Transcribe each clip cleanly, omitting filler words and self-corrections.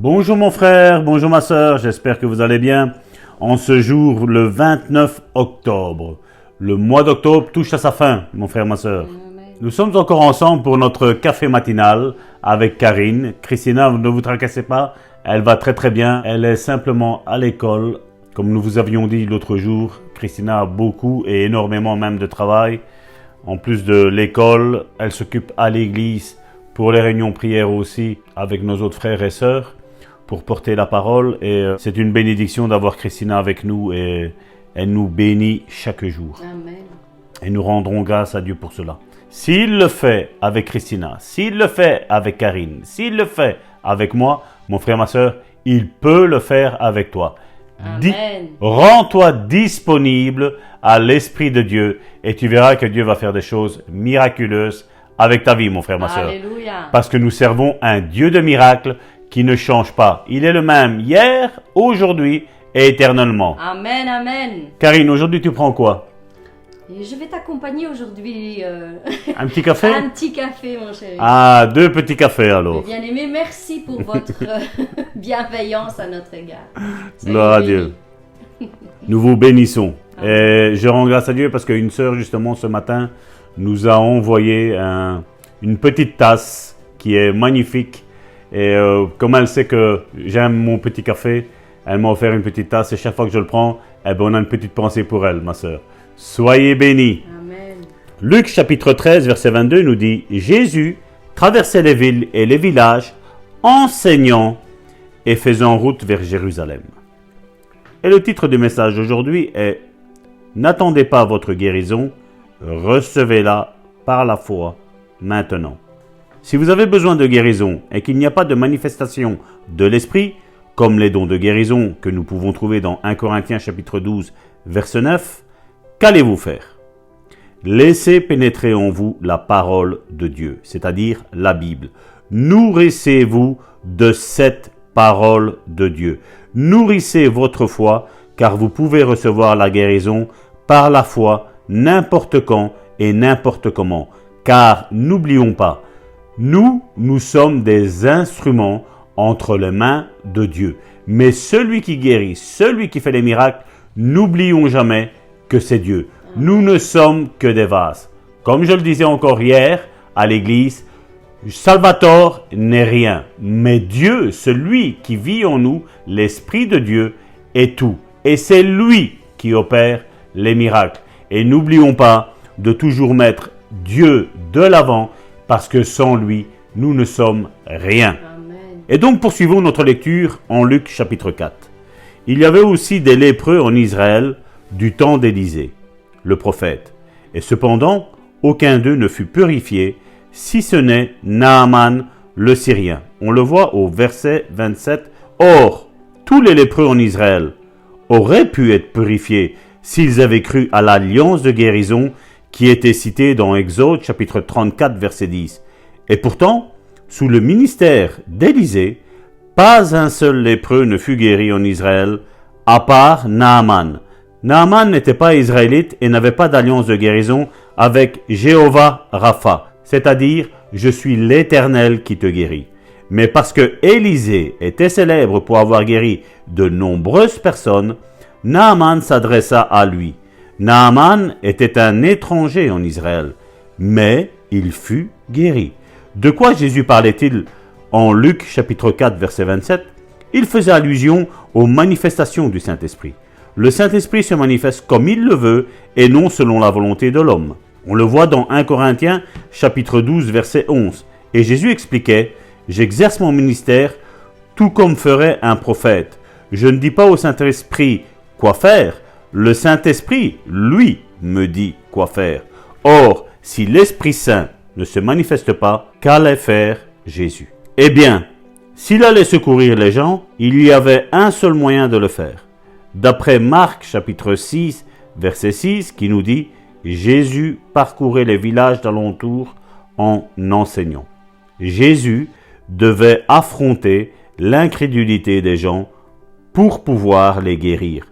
Bonjour mon frère, bonjour ma sœur, j'espère que vous allez bien. En ce jour, le 29 octobre, le mois d'octobre touche à sa fin, mon frère, ma sœur. Nous sommes encore ensemble pour notre café matinal avec Karine. Christina, ne vous tracassez pas, elle va très très bien. Elle est simplement à l'école. Comme nous vous avions dit l'autre jour, Christina a beaucoup et énormément même de travail. En plus de l'école, elle s'occupe à l'église pour les réunions prières aussi avec nos autres frères et sœurs pour porter la parole. Et c'est une bénédiction d'avoir Christina avec nous et elle nous bénit chaque jour. Amen. Et nous rendrons grâce à Dieu pour cela. S'il le fait avec Christina, s'il le fait avec Karine, s'il le fait avec moi, mon frère, ma sœur, il peut le faire avec toi. Amen. Rends-toi disponible à l'Esprit de Dieu et tu verras que Dieu va faire des choses miraculeuses avec ta vie, mon frère, ma sœur. Alléluia. Parce que nous servons un Dieu de miracles qui ne change pas. Il est le même hier, aujourd'hui et éternellement. Amen, amen. Karine, aujourd'hui tu prends quoi? Et je vais t'accompagner aujourd'hui. Un petit café? Un petit café, mon chéri. Ah, 2 petits cafés alors. Bien aimé, merci pour votre bienveillance à notre égard. Soyez Gloire à bénis. Dieu. Nous vous bénissons. Et je rends grâce à Dieu parce qu'une sœur, justement, ce matin, nous a envoyé une petite tasse qui est magnifique. Et comme elle sait que j'aime mon petit café, elle m'a offert une petite tasse et chaque fois que je le prends, eh ben, on a une petite pensée pour elle, ma sœur. Soyez bénis. Amen. Luc chapitre 13, verset 22 nous dit « Jésus traversait les villes et les villages, enseignant et faisant route vers Jérusalem. » Et le titre du message d'aujourd'hui est « N'attendez pas votre guérison, recevez-la par la foi maintenant. » Si vous avez besoin de guérison et qu'il n'y a pas de manifestation de l'esprit, comme les dons de guérison que nous pouvons trouver dans 1 Corinthiens chapitre 12, verset 9, qu'allez-vous faire? Laissez pénétrer en vous la parole de Dieu, c'est-à-dire la Bible. Nourrissez-vous de cette parole de Dieu. Nourrissez votre foi, car vous pouvez recevoir la guérison par la foi n'importe quand et n'importe comment. Car n'oublions pas, nous sommes des instruments entre les mains de Dieu. Mais celui qui guérit, celui qui fait les miracles, n'oublions jamais que c'est Dieu. Nous ne sommes que des vases. Comme je le disais encore hier à l'église, Salvatore n'est rien. Mais Dieu, celui qui vit en nous, l'Esprit de Dieu, est tout. Et c'est lui qui opère les miracles. Et n'oublions pas de toujours mettre Dieu de l'avant, parce que sans lui, nous ne sommes rien. Amen. Et donc poursuivons notre lecture en Luc chapitre 4. Il y avait aussi des lépreux en Israël du temps d'Élisée, le prophète. Et cependant, aucun d'eux ne fut purifié, si ce n'est Naaman le Syrien. On le voit au verset 27. Or, tous les lépreux en Israël auraient pu être purifiés s'ils avaient cru à l'alliance de guérison qui était citée dans Exode chapitre 34 verset 10. Et pourtant, sous le ministère d'Élisée, pas un seul lépreux ne fut guéri en Israël, à part Naaman. Naaman n'était pas israélite et n'avait pas d'alliance de guérison avec Jéhovah Rapha, c'est-à-dire « Je suis l'Éternel qui te guérit ». Mais parce que Élisée était célèbre pour avoir guéri de nombreuses personnes, Naaman s'adressa à lui. Naaman était un étranger en Israël, mais il fut guéri. De quoi Jésus parlait-il en Luc chapitre 4 verset 27? Il faisait allusion aux manifestations du Saint-Esprit. Le Saint-Esprit se manifeste comme il le veut et non selon la volonté de l'homme. On le voit dans 1 Corinthiens chapitre 12 verset 11. Et Jésus expliquait « J'exerce mon ministère tout comme ferait un prophète. Je ne dis pas au Saint-Esprit quoi faire. Le Saint-Esprit, lui, me dit quoi faire. Or, si l'Esprit Saint ne se manifeste pas, qu'allait faire Jésus? Eh bien, s'il allait secourir les gens, il y avait un seul moyen de le faire. D'après Marc chapitre 6, verset 6, qui nous dit « Jésus parcourait les villages d'alentour en enseignant ». Jésus devait affronter l'incrédulité des gens pour pouvoir les guérir.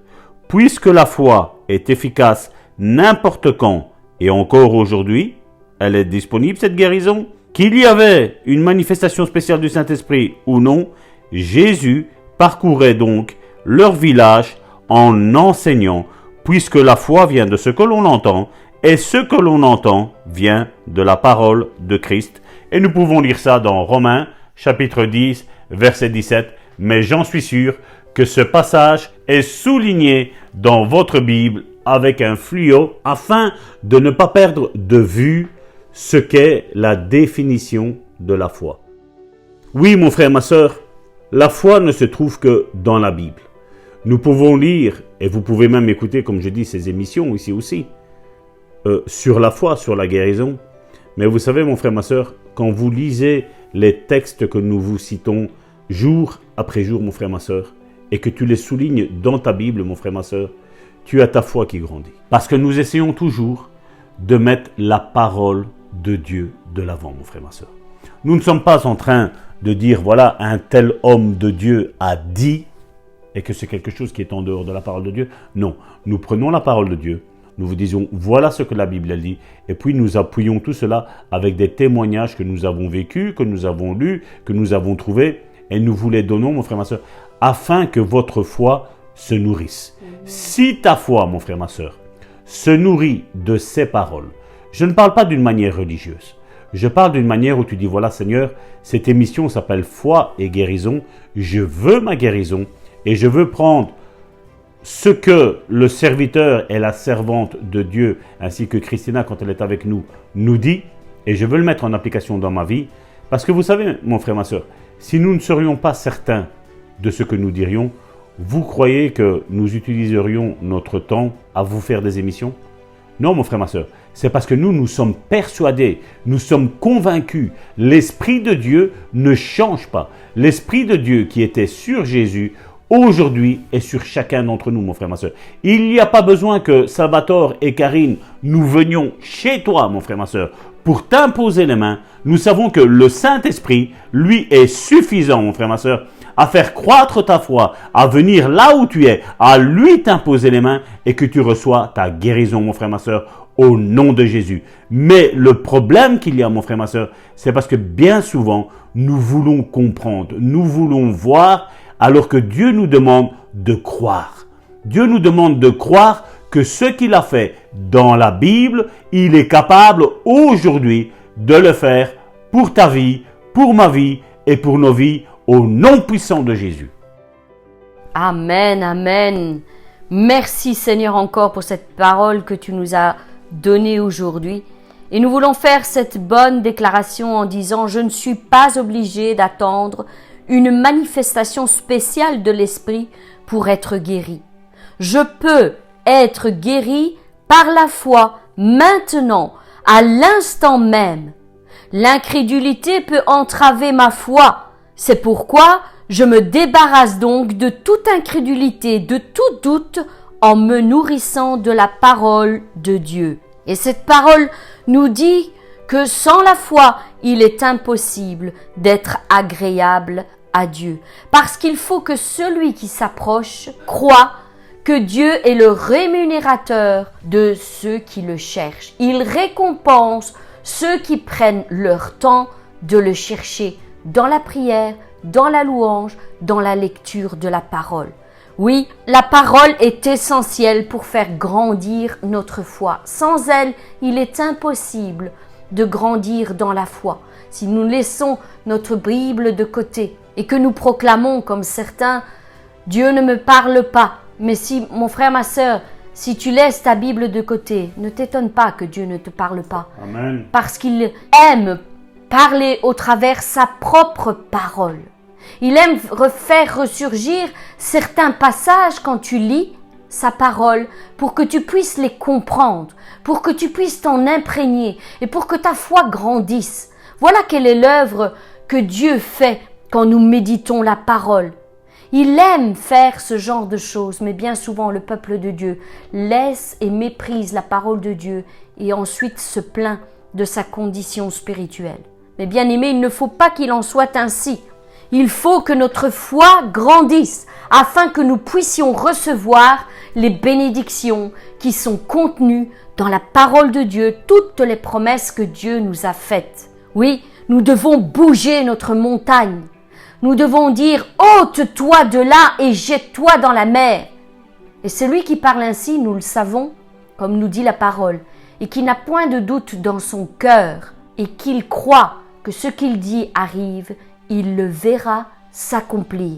Puisque la foi est efficace n'importe quand et encore aujourd'hui, elle est disponible cette guérison. Qu'il y avait une manifestation spéciale du Saint-Esprit ou non, Jésus parcourait donc leur village en enseignant, puisque la foi vient de ce que l'on entend, et ce que l'on entend vient de la parole de Christ. Et nous pouvons lire ça dans Romains, chapitre 10, verset 17. Mais j'en suis sûr que ce passage est souligné dans votre Bible avec un fluo afin de ne pas perdre de vue ce qu'est la définition de la foi. Oui, mon frère, ma sœur, la foi ne se trouve que dans la Bible. Nous pouvons lire, et vous pouvez même écouter, comme je dis, ces émissions ici aussi, sur la foi, sur la guérison. Mais vous savez, mon frère, ma sœur, quand vous lisez les textes que nous vous citons jour après jour, mon frère, ma sœur, et que tu les soulignes dans ta Bible, mon frère, ma sœur, tu as ta foi qui grandit. Parce que nous essayons toujours de mettre la parole de Dieu de l'avant, mon frère, ma sœur. Nous ne sommes pas en train de dire, voilà, un tel homme de Dieu a dit, et que c'est quelque chose qui est en dehors de la parole de Dieu. Non, nous prenons la parole de Dieu, nous vous disons, voilà ce que la Bible a dit, et puis nous appuyons tout cela avec des témoignages que nous avons vécus, que nous avons lus, que nous avons trouvés, et nous vous les donnons, mon frère, ma sœur, afin que votre foi se nourrisse. Si ta foi, mon frère, ma sœur, se nourrit de ces paroles, je ne parle pas d'une manière religieuse, je parle d'une manière où tu dis, voilà Seigneur, cette émission s'appelle Foi et guérison, je veux ma guérison, et je veux prendre ce que le serviteur et la servante de Dieu, ainsi que Christina, quand elle est avec nous, nous dit, et je veux le mettre en application dans ma vie, parce que vous savez, mon frère, ma soeur, si nous ne serions pas certains de ce que nous dirions, vous croyez que nous utiliserions notre temps à vous faire des émissions? Non, mon frère, ma soeur, c'est parce que nous sommes persuadés, nous sommes convaincus, l'Esprit de Dieu ne change pas. L'Esprit de Dieu qui était sur Jésus, aujourd'hui est sur chacun d'entre nous, mon frère, ma soeur. Il n'y a pas besoin que Salvatore et Karine, nous venions chez toi, mon frère, ma soeur, pour t'imposer les mains. Nous savons que le Saint-Esprit, lui, est suffisant, mon frère, ma soeur, à faire croître ta foi, à venir là où tu es, à lui t'imposer les mains et que tu reçois ta guérison, mon frère, ma soeur, au nom de Jésus. Mais le problème qu'il y a, mon frère, ma soeur, c'est parce que bien souvent, nous voulons comprendre, nous voulons voir, alors que Dieu nous demande de croire. Dieu nous demande de croire que ce qu'il a fait dans la Bible, il est capable aujourd'hui de le faire pour ta vie, pour ma vie et pour nos vies, au nom puissant de Jésus. Amen, amen. Merci Seigneur encore pour cette parole que tu nous as donnée aujourd'hui. Et nous voulons faire cette bonne déclaration en disant « Je ne suis pas obligé d'attendre une manifestation spéciale de l'Esprit pour être guéri. Je peux être guéri par la foi maintenant, à l'instant même. L'incrédulité peut entraver ma foi. C'est pourquoi je me débarrasse donc de toute incrédulité, de tout doute, en me nourrissant de la parole de Dieu. » Et cette parole nous dit que sans la foi, il est impossible d'être agréable à Dieu. Parce qu'il faut que celui qui s'approche croit que Dieu est le rémunérateur de ceux qui le cherchent. Il récompense ceux qui prennent leur temps de le chercher dans la prière, dans la louange, dans la lecture de la parole. Oui, la parole est essentielle pour faire grandir notre foi. Sans elle, il est impossible de grandir dans la foi. Si nous laissons notre Bible de côté et que nous proclamons comme certains, Dieu ne me parle pas. Mais si, mon frère, ma sœur, si tu laisses ta Bible de côté, ne t'étonne pas que Dieu ne te parle pas. Amen. Parce qu'il aime parler au travers sa propre parole. Il aime faire ressurgir certains passages quand tu lis sa parole pour que tu puisses les comprendre, pour que tu puisses t'en imprégner et pour que ta foi grandisse. Voilà quelle est l'œuvre que Dieu fait quand nous méditons la parole. Il aime faire ce genre de choses, mais bien souvent le peuple de Dieu laisse et méprise la parole de Dieu et ensuite se plaint de sa condition spirituelle. Mais bien aimé, il ne faut pas qu'il en soit ainsi. Il faut que notre foi grandisse afin que nous puissions recevoir les bénédictions qui sont contenues dans la parole de Dieu, toutes les promesses que Dieu nous a faites. Oui, nous devons bouger notre montagne. Nous devons dire « ôte-toi de là et jette-toi dans la mer ». Et celui qui parle ainsi, nous le savons, comme nous dit la parole, et qui n'a point de doute dans son cœur, et qu'il croit que ce qu'il dit arrive, il le verra s'accomplir.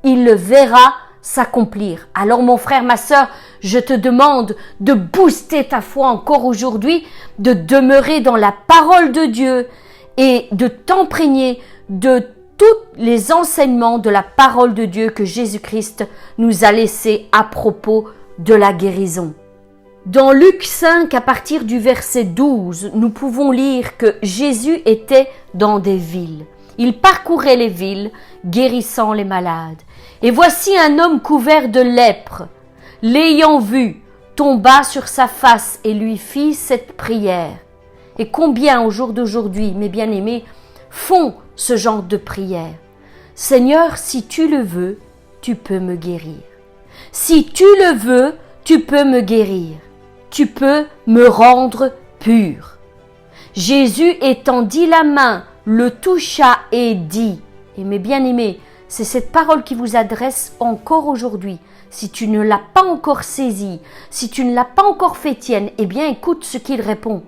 Il le verra s'accomplir. Alors mon frère, ma sœur, je te demande de booster ta foi encore aujourd'hui, de demeurer dans la parole de Dieu et de t'imprégner de tous les enseignements de la parole de Dieu que Jésus-Christ nous a laissés à propos de la guérison. Dans Luc 5, à partir du verset 12, nous pouvons lire que Jésus était dans des villes. Il parcourait les villes, guérissant les malades. Et voici un homme couvert de lèpre, l'ayant vu, tomba sur sa face et lui fit cette prière. Et combien au jour d'aujourd'hui, mes bien-aimés, font ce genre de prière? Seigneur, si tu le veux, tu peux me guérir. Si tu le veux, tu peux me guérir. Tu peux me rendre pur. Jésus étendit la main, le toucha et dit, et mes bien-aimés, c'est cette parole qui vous adresse encore aujourd'hui. Si tu ne l'as pas encore saisie, si tu ne l'as pas encore fait tienne, eh bien écoute ce qu'il répond.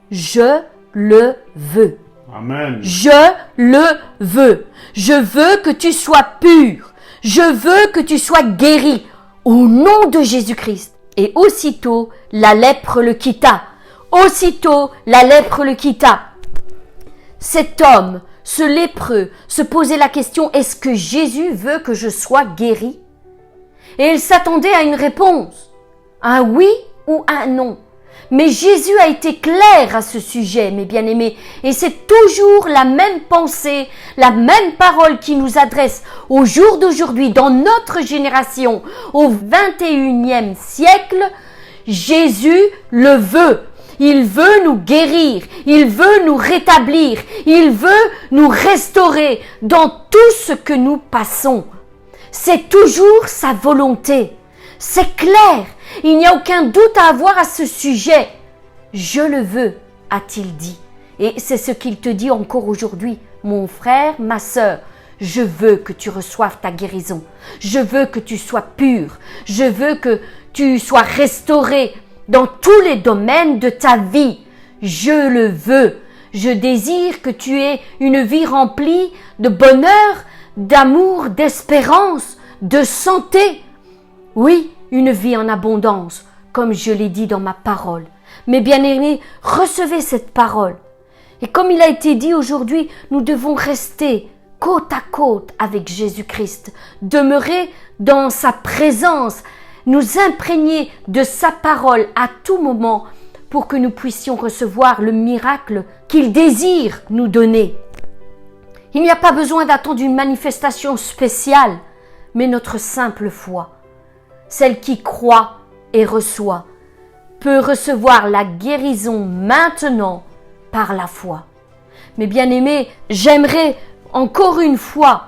Je le veux. Amen. Je le veux. Je veux que tu sois pur. Je veux que tu sois guéri au nom de Jésus-Christ. Et aussitôt, la lèpre le quitta. Aussitôt, la lèpre le quitta. Cet homme, ce lépreux, se posait la question, est-ce que Jésus veut que je sois guéri? Et il s'attendait à une réponse, un oui ou un non. Mais Jésus a été clair à ce sujet, mes bien-aimés, et c'est toujours la même pensée, la même parole qui nous adresse au jour d'aujourd'hui, dans notre génération, au 21e siècle. Jésus le veut. Il veut nous guérir, il veut nous rétablir, il veut nous restaurer dans tout ce que nous passons. C'est toujours sa volonté. C'est clair, il n'y a aucun doute à avoir à ce sujet. Je le veux, a-t-il dit. Et c'est ce qu'il te dit encore aujourd'hui, mon frère, ma sœur. Je veux que tu reçoives ta guérison. Je veux que tu sois pur. Je veux que tu sois restauré dans tous les domaines de ta vie. Je le veux. Je désire que tu aies une vie remplie de bonheur, d'amour, d'espérance, de santé. Oui, une vie en abondance, comme je l'ai dit dans ma parole. Mes bien-aimés, recevez cette parole. Et comme il a été dit aujourd'hui, nous devons rester côte à côte avec Jésus-Christ, demeurer dans sa présence, nous imprégner de sa parole à tout moment pour que nous puissions recevoir le miracle qu'il désire nous donner. Il n'y a pas besoin d'attendre une manifestation spéciale, mais notre simple foi, celle qui croit et reçoit, peut recevoir la guérison maintenant par la foi. Mes bien-aimés, j'aimerais encore une fois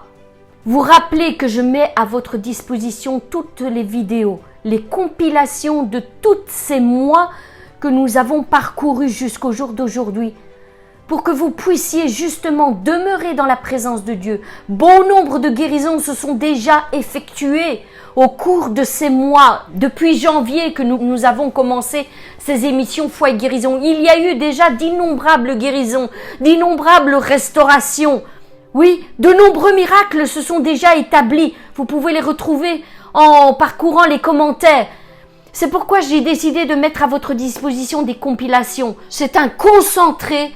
vous rappeler que je mets à votre disposition toutes les vidéos, les compilations de tous ces mois que nous avons parcourus jusqu'au jour d'aujourd'hui, pour que vous puissiez justement demeurer dans la présence de Dieu. Bon nombre de guérisons se sont déjà effectuées au cours de ces mois, depuis janvier que nous avons commencé ces émissions Foi et Guérison. Il y a eu déjà d'innombrables guérisons, d'innombrables restaurations. Oui, de nombreux miracles se sont déjà établis. Vous pouvez les retrouver en parcourant les commentaires. C'est pourquoi j'ai décidé de mettre à votre disposition des compilations. C'est un concentré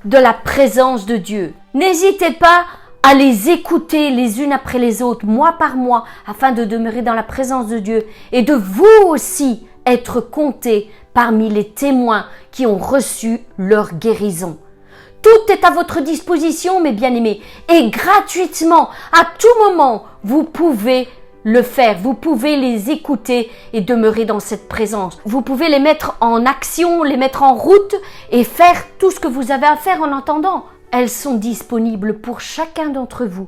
de la présence de Dieu. N'hésitez pas à les écouter les unes après les autres, mois par mois, afin de demeurer dans la présence de Dieu et de vous aussi être comptés parmi les témoins qui ont reçu leur guérison. Tout est à votre disposition, mes bien-aimés, et gratuitement, à tout moment, vous pouvez le faire. Vous pouvez les écouter et demeurer dans cette présence. Vous pouvez les mettre en action, les mettre en route et faire tout ce que vous avez à faire en attendant. Elles sont disponibles pour chacun d'entre vous.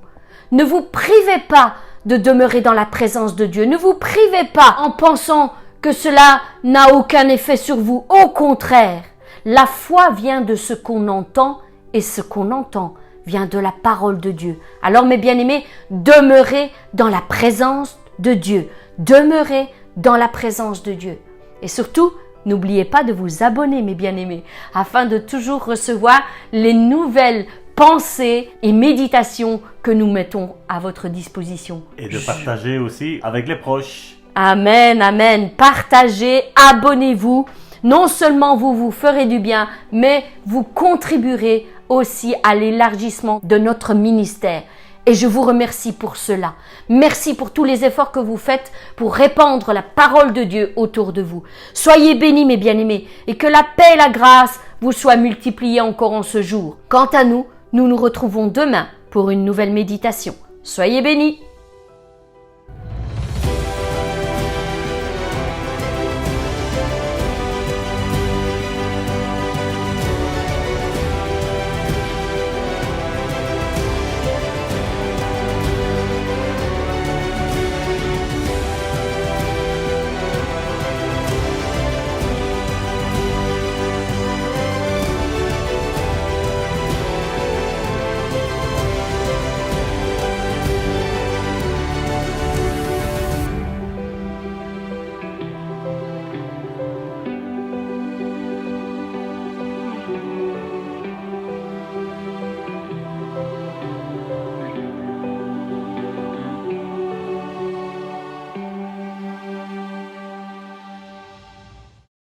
Ne vous privez pas de demeurer dans la présence de Dieu. Ne vous privez pas en pensant que cela n'a aucun effet sur vous. Au contraire, la foi vient de ce qu'on entend et ce qu'on entend vient de la parole de Dieu. Alors mes bien-aimés, demeurez dans la présence de Dieu. Demeurez dans la présence de Dieu. Et surtout, n'oubliez pas de vous abonner mes bien-aimés, afin de toujours recevoir les nouvelles pensées et méditations que nous mettons à votre disposition. Et de partager aussi avec les proches. Amen, amen. Partagez, abonnez-vous. Non seulement vous vous ferez du bien, mais vous contribuerez aussi à l'élargissement de notre ministère. Et je vous remercie pour cela. Merci pour tous les efforts que vous faites pour répandre la parole de Dieu autour de vous. Soyez bénis mes bien-aimés et que la paix et la grâce vous soient multipliées encore en ce jour. Quant à nous, nous nous retrouvons demain pour une nouvelle méditation. Soyez bénis.